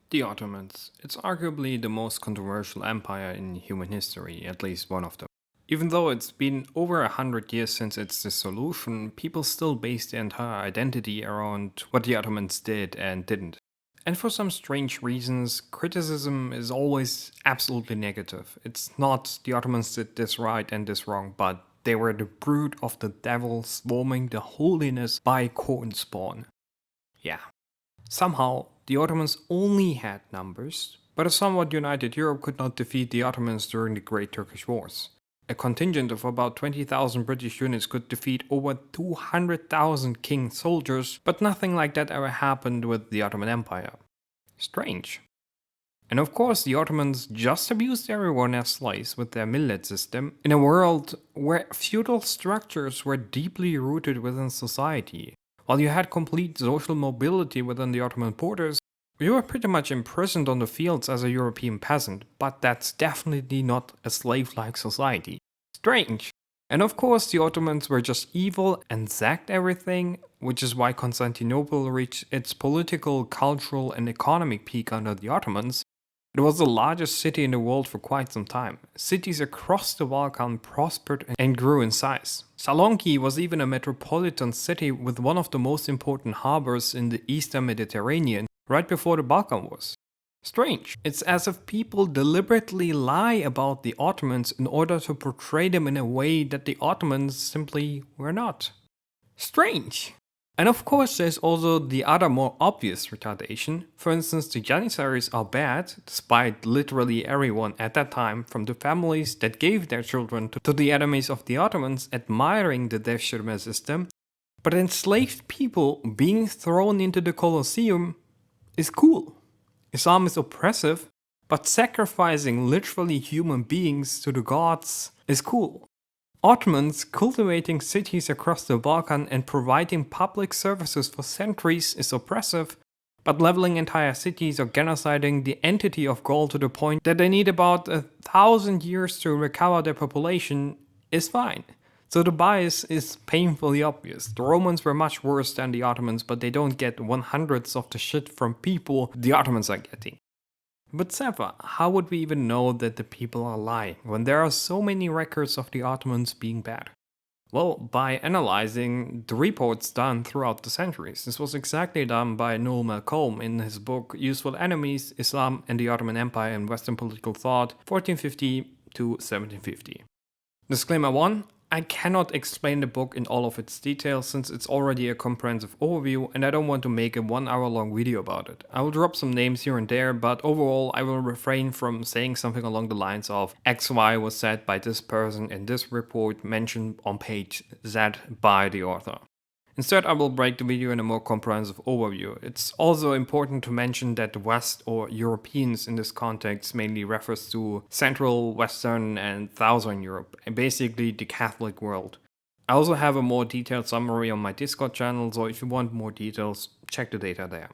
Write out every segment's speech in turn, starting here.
The Ottomans. It's arguably the most controversial empire in human history, at least one of them. Even though it's been over 100 years since its dissolution, people still base their entire identity around what the Ottomans did and didn't. And for some strange reasons, criticism is always absolutely negative. It's not the Ottomans did this right and this wrong, but they were the brood of the devil swarming the holiness by corn spawn. Yeah. Somehow, the Ottomans only had numbers, but a somewhat united Europe could not defeat the Ottomans during the Great Turkish Wars. A contingent of about 20,000 British units could defeat over 200,000 King soldiers, but nothing like that ever happened with the Ottoman Empire. Strange. And of course, the Ottomans just abused everyone as slaves with their millet system in a world where feudal structures were deeply rooted within society. While you had complete social mobility within the Ottoman borders, you were pretty much imprisoned on the fields as a European peasant, but that's definitely not a slave-like society. Strange. And of course, the Ottomans were just evil and sacked everything, which is why Constantinople reached its political, cultural, and economic peak under the Ottomans. It was the largest city in the world for quite some time. Cities across the Balkan prospered and grew in size. Saloniki was even a metropolitan city with one of the most important harbors in the eastern Mediterranean, right before the Balkan Wars. Strange. It's as if people deliberately lie about the Ottomans in order to portray them in a way that the Ottomans simply were not. Strange. And of course, there's also the other more obvious retardation. For instance, the Janissaries are bad, despite literally everyone at that time, from the families that gave their children to the enemies of the Ottomans, admiring the Devshirme system. But enslaved people being thrown into the Colosseum is cool. Islam is oppressive, but sacrificing literally human beings to the gods is cool. Ottomans cultivating cities across the Balkan and providing public services for centuries is oppressive, but leveling entire cities or genociding the entity of Gaul to the point that they need about 1,000 years to recover their population is fine. So the bias is painfully obvious. The Romans were much worse than the Ottomans, but they don't get 1/100 of the shit from people the Ottomans are getting. But Sefa, how would we even know that the people are lying when there are so many records of the Ottomans being bad? Well, by analyzing the reports done throughout the centuries. This was exactly done by Noel Malcolm in his book Useful Enemies, Islam and the Ottoman Empire in Western Political Thought, 1450 to 1750. Disclaimer 1. I cannot explain the book in all of its details since it's already a comprehensive overview and I don't want to make a 1 hour long video about it. I will drop some names here and there, but overall I will refrain from saying something along the lines of XY was said by this person in this report mentioned on page Z by the author. Instead, I will break the video in a more comprehensive overview. It's also important to mention that the West, or Europeans in this context, mainly refers to Central, Western and Southern Europe, and basically the Catholic world. I also have a more detailed summary on my Discord channel, so if you want more details, check the data there.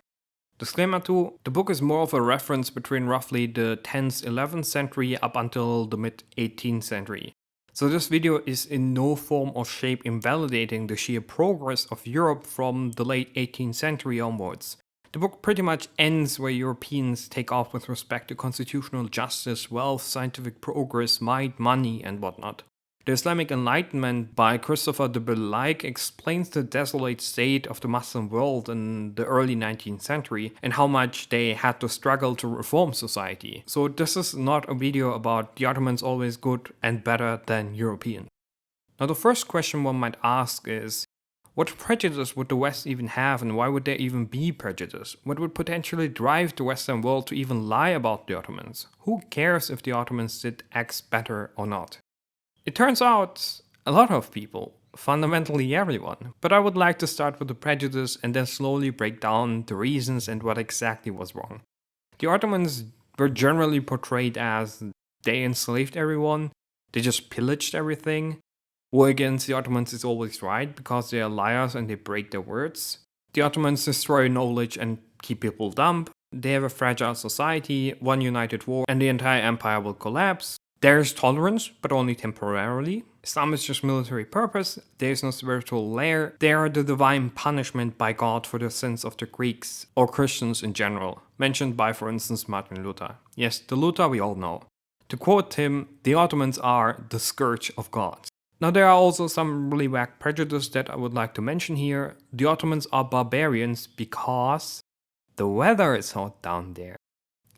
Disclaimer 2, the book is more of a reference between roughly the 10th, 11th century up until the mid-18th century. So this video is in no form or shape invalidating the sheer progress of Europe from the late 18th century onwards. The book pretty much ends where Europeans take off with respect to constitutional justice, wealth, scientific progress, might, money and whatnot. The Islamic Enlightenment by Christopher de Belaik explains the desolate state of the Muslim world in the early 19th century and how much they had to struggle to reform society. So this is not a video about the Ottomans always good and better than Europeans. Now the first question one might ask is, what prejudice would the West even have and why would there even be prejudice? What would potentially drive the Western world to even lie about the Ottomans? Who cares if the Ottomans did X better or not? It turns out a lot of people, fundamentally everyone, but I would like to start with the prejudice and then slowly break down the reasons and what exactly was wrong. The Ottomans were generally portrayed as they enslaved everyone, they just pillaged everything. War against the Ottomans is always right because they are liars and they break their words. The Ottomans destroy knowledge and keep people dumb. They have a fragile society, one united war and the entire empire will collapse. There is tolerance, but only temporarily. Islam is just military purpose. There is no spiritual layer. They are the divine punishment by God for the sins of the Greeks or Christians in general, mentioned by, for instance, Martin Luther. Yes, the Luther we all know. To quote him, the Ottomans are the scourge of God. Now there are also some really whack prejudice that I would like to mention here. The Ottomans are barbarians because the weather is hot down there.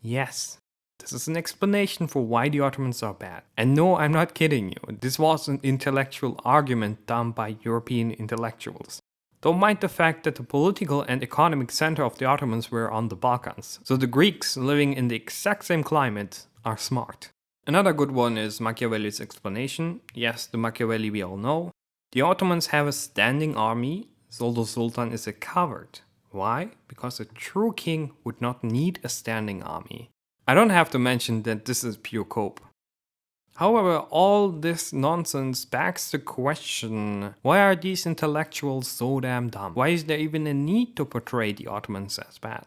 Yes. This is an explanation for why the Ottomans are bad. And no, I'm not kidding you. This was an intellectual argument done by European intellectuals. Don't mind the fact that the political and economic center of the Ottomans were on the Balkans. So the Greeks, living in the exact same climate, are smart. Another good one is Machiavelli's explanation. Yes, the Machiavelli we all know. The Ottomans have a standing army, so the Sultan is a coward. Why? Because a true king would not need a standing army. I don't have to mention that this is pure cope. However, all this nonsense begs the question, why are these intellectuals so damn dumb? Why is there even a need to portray the Ottomans as bad?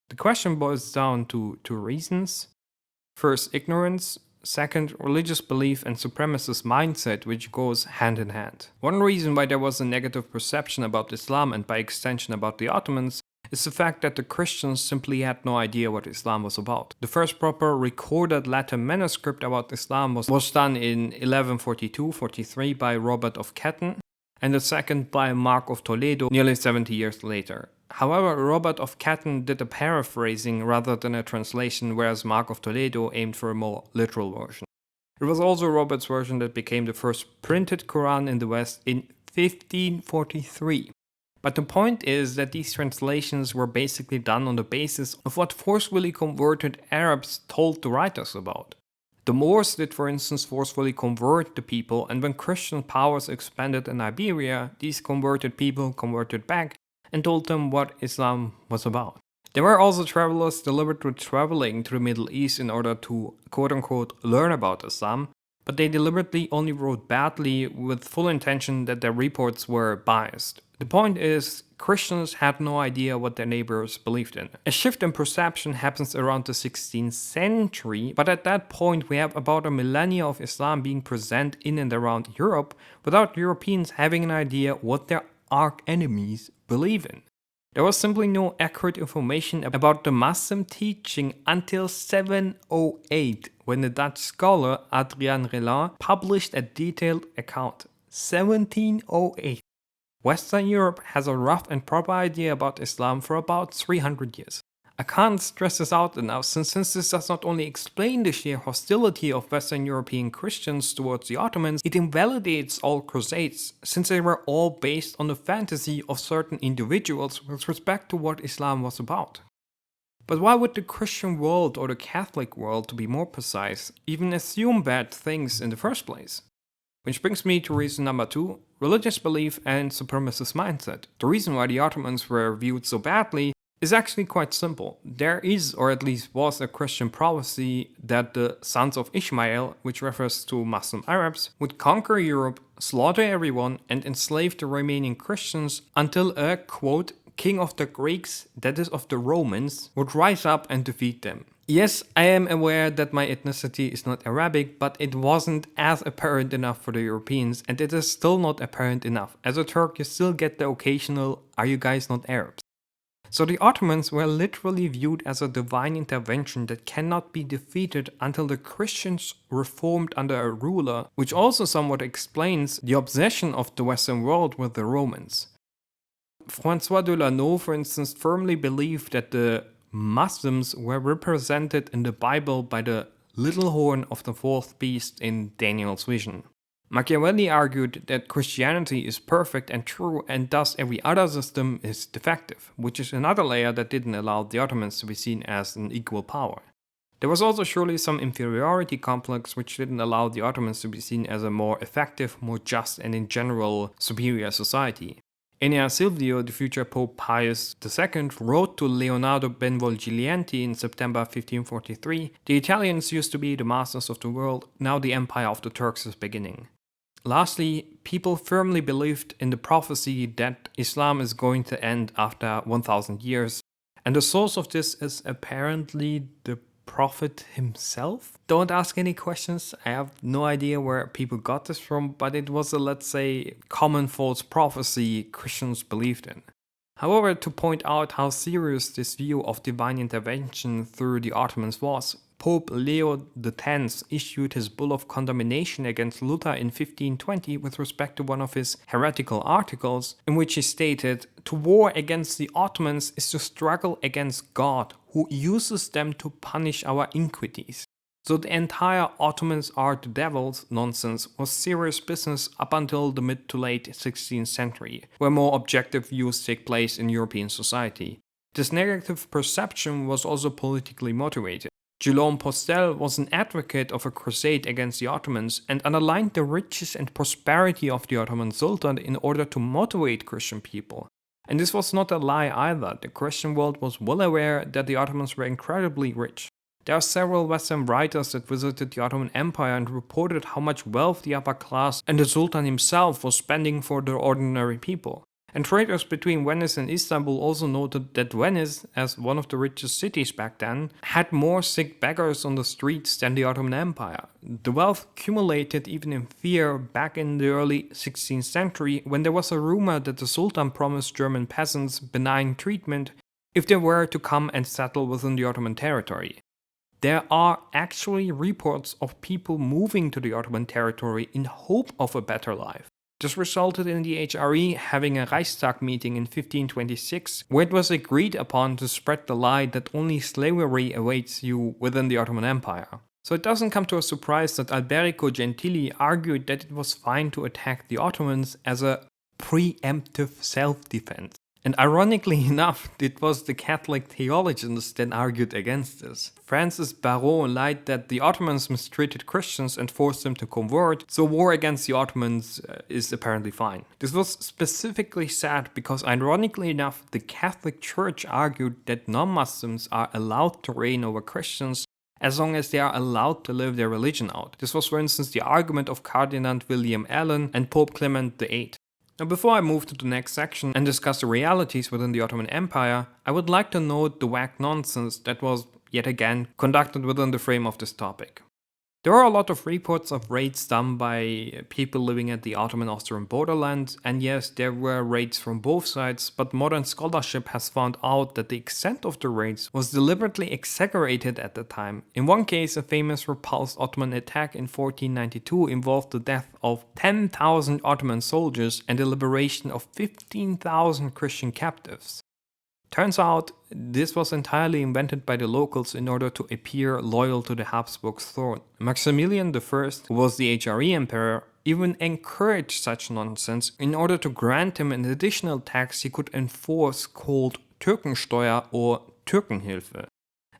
The question boils down to two reasons. First, ignorance. Second, religious belief and supremacist mindset, which goes hand in hand. One reason why there was a negative perception about Islam and by extension about the Ottomans is the fact that the Christians simply had no idea what Islam was about. The first proper recorded Latin manuscript about Islam was done in 1142-43 by Robert of Catton, and the second by Mark of Toledo nearly 70 years later. However, Robert of Catton did a paraphrasing rather than a translation, whereas Mark of Toledo aimed for a more literal version. It was also Robert's version that became the first printed Quran in the West in 1543. But the point is that these translations were basically done on the basis of what forcefully converted Arabs told the writers about. The Moors did, for instance, forcefully convert the people, and when Christian powers expanded in Iberia, these converted people converted back and told them what Islam was about. There were also travelers deliberately traveling to the Middle East in order to quote-unquote learn about Islam, but they deliberately only wrote badly with full intention that their reports were biased. The point is, Christians had no idea what their neighbors believed in. A shift in perception happens around the 16th century, but at that point we have about a millennia of Islam being present in and around Europe without Europeans having an idea what their arch-enemies believe in. There was simply no accurate information about the Muslim teaching until 708, when the Dutch scholar Adrian Relin published a detailed account. 1708. Western Europe has a rough and proper idea about Islam for about 300 years. I can't stress this out enough, since this does not only explain the sheer hostility of Western European Christians towards the Ottomans, it invalidates all crusades, since they were all based on the fantasy of certain individuals with respect to what Islam was about. But why would the Christian world, or the Catholic world to be more precise, even assume bad things in the first place? Which brings me to reason number 2, religious belief and supremacist mindset. The reason why the Ottomans were viewed so badly is actually quite simple. There is, or at least was, a Christian prophecy that the sons of Ishmael, which refers to Muslim Arabs, would conquer Europe, slaughter everyone, and enslave the remaining Christians until a, quote, king of the Greeks, that is of the Romans, would rise up and defeat them. Yes, I am aware that my ethnicity is not Arabic, but it wasn't as apparent enough for the Europeans, and it is still not apparent enough. As a Turk, you still get the occasional, "Are you guys not Arabs?" So the Ottomans were literally viewed as a divine intervention that cannot be defeated until the Christians reformed under a ruler, which also somewhat explains the obsession of the Western world with the Romans. François Delano, for instance, firmly believed that the Muslims were represented in the Bible by the little horn of the fourth beast in Daniel's vision. Machiavelli argued that Christianity is perfect and true, and thus every other system is defective, which is another layer that didn't allow the Ottomans to be seen as an equal power. There was also surely some inferiority complex which didn't allow the Ottomans to be seen as a more effective, more just, and in general superior society. Enea Silvio, the future Pope Pius II, wrote to Leonardo Benvolgiglienti in September 1543, "The Italians used to be the masters of the world, now the empire of the Turks is beginning." Lastly, people firmly believed in the prophecy that Islam is going to end after 1000 years, and the source of this is apparently the prophet himself? Don't ask any questions. I have no idea where people got this from, but it was a, let's say, common false prophecy Christians believed in. However, to point out how serious this view of divine intervention through the Ottomans was, Pope Leo X issued his bull of condemnation against Luther in 1520 with respect to one of his heretical articles, in which he stated, "To war against the Ottomans is to struggle against God, who uses them to punish our iniquities." So the entire Ottomans are the devils nonsense was serious business up until the mid to late 16th century, where more objective views take place in European society. This negative perception was also politically motivated. Guillaume Postel was an advocate of a crusade against the Ottomans and underlined the riches and prosperity of the Ottoman Sultan in order to motivate Christian people. And this was not a lie either. The Christian world was well aware that the Ottomans were incredibly rich. There are several Western writers that visited the Ottoman Empire and reported how much wealth the upper class and the Sultan himself was spending for the ordinary people. And traders between Venice and Istanbul also noted that Venice, as one of the richest cities back then, had more sick beggars on the streets than the Ottoman Empire. The wealth accumulated even in fear back in the early 16th century, when there was a rumor that the Sultan promised German peasants benign treatment if they were to come and settle within the Ottoman territory. There are actually reports of people moving to the Ottoman territory in hope of a better life. This resulted in the HRE having a Reichstag meeting in 1526, where it was agreed upon to spread the lie that only slavery awaits you within the Ottoman Empire. So it doesn't come to a surprise that Alberico Gentili argued that it was fine to attack the Ottomans as a preemptive self-defense. And ironically enough, it was the Catholic theologians that argued against this. Francis Barrault lied that the Ottomans mistreated Christians and forced them to convert, so war against the Ottomans is apparently fine. This was specifically said because, ironically enough, the Catholic Church argued that non-Muslims are allowed to reign over Christians as long as they are allowed to live their religion out. This was, for instance, the argument of Cardinal William Allen and Pope Clement VIII. Now, before I move to the next section and discuss the realities within the Ottoman Empire, I would like to note the whack nonsense that was, yet again, conducted within the frame of this topic. There are a lot of reports of raids done by people living at the Ottoman-Austrian borderland, and yes, there were raids from both sides, but modern scholarship has found out that the extent of the raids was deliberately exaggerated at the time. In one case, a famous repulsed Ottoman attack in 1492 involved the death of 10,000 Ottoman soldiers and the liberation of 15,000 Christian captives. Turns out, this was entirely invented by the locals in order to appear loyal to the Habsburg throne. Maximilian I, who was the HRE emperor, even encouraged such nonsense in order to grant him an additional tax he could enforce called Türkensteuer or Türkenhilfe.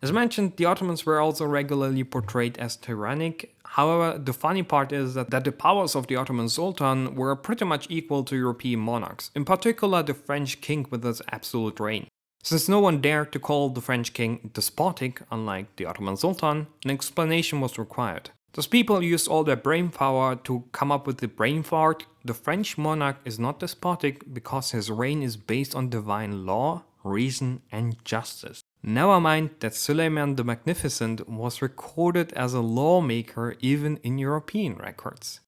As mentioned, the Ottomans were also regularly portrayed as tyrannic. However, the funny part is that the powers of the Ottoman Sultan were pretty much equal to European monarchs, in particular the French king with his absolute reign. Since no one dared to call the French king despotic, unlike the Ottoman Sultan, an explanation was required. Thus people used all their brain power to come up with the brain fart: the French monarch is not despotic because his reign is based on divine law, reason and justice. Never mind that Suleiman the Magnificent was recorded as a lawmaker even in European records.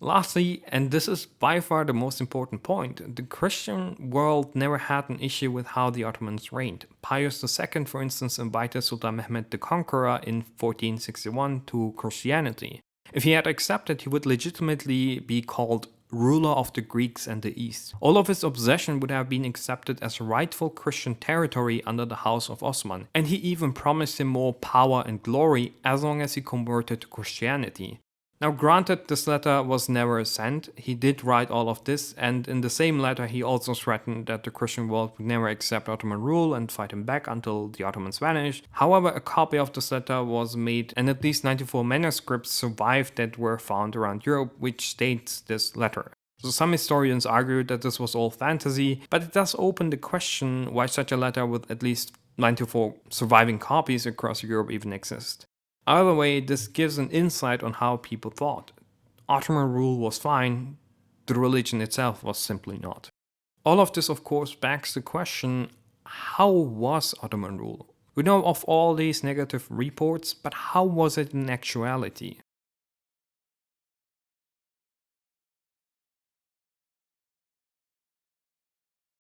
Lastly, and this is by far the most important point, the Christian world never had an issue with how the Ottomans reigned. Pius II, for instance, invited Sultan Mehmed the Conqueror in 1461 to Christianity. If he had accepted, he would legitimately be called ruler of the Greeks and the East. All of his obsession would have been accepted as rightful Christian territory under the House of Osman, and he even promised him more power and glory as long as he converted to Christianity. Now granted, this letter was never sent. He did write all of this, and in the same letter he also threatened that the Christian world would never accept Ottoman rule and fight him back until the Ottomans vanished. However, a copy of this letter was made, and at least 94 manuscripts survived that were found around Europe, which states this letter. So some historians argue that this was all fantasy, but it does open the question why such a letter with at least 94 surviving copies across Europe even exists. Either way, this gives an insight on how people thought. Ottoman rule was fine, the religion itself was simply not. All of this, of course, begs the question, how was Ottoman rule? We know of all these negative reports, but how was it in actuality?